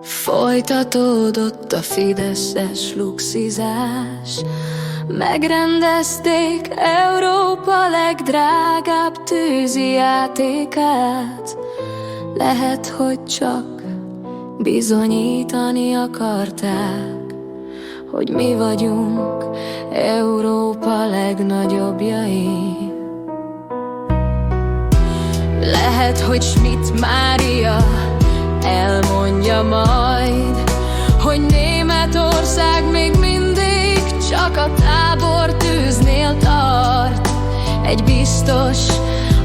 Folytatódott a fideszes luxizás, megrendezték Európa legdrágább tűzi játékát. Lehet, hogy csak bizonyítani akarták, hogy mi vagyunk Európa legnagyobbjai. Lehet, hogy Schmidt Mária elmondja majd, hogy Németország még mindig csak a tábortűznél tart. Egy biztos,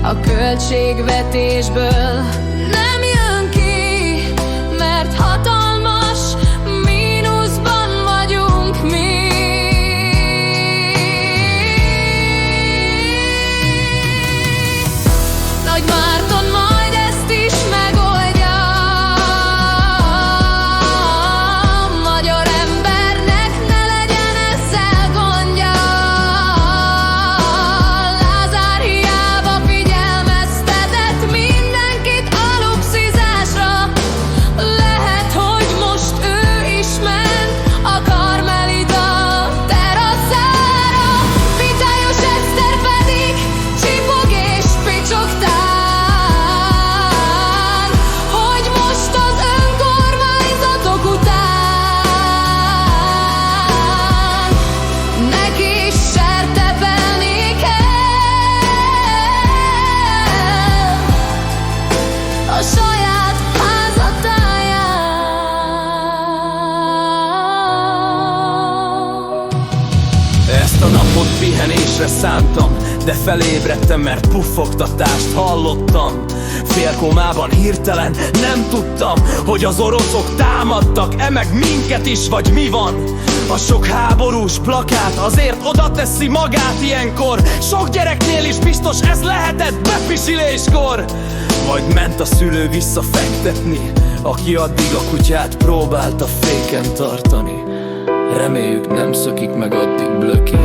a költségvetésből nem jön ki, mert hatalmas mínuszban vagyunk mi. Nagy Márton majd ezt is megoldja, magyar embernek ne legyen ezzel gondja. Lázár hiába figyelmeztetett mindenkit a luxizásra. Lehet, hogy most ő is ment a Karmelita terasszára. Vitályos Eszter pedig csipog és picsog tán, hogy most az önkormányzatok után neki is sertepelni kell a saját házatáján. Ezt a napot pihenésre szántam, de felébredtem, mert puffogtatást hallottam. Félkomában hirtelen nem tudtam, hogy az oroszok támadtak-e meg minket is, vagy mi van. A sok háborús plakát azért oda teszi magát ilyenkor. Sok gyereknél is biztos ez lehetett bepisiléskor. Vagy ment a szülő visszafektetni, aki addig a kutyát próbálta féken tartani. Reméljük nem szökik meg addig blöki.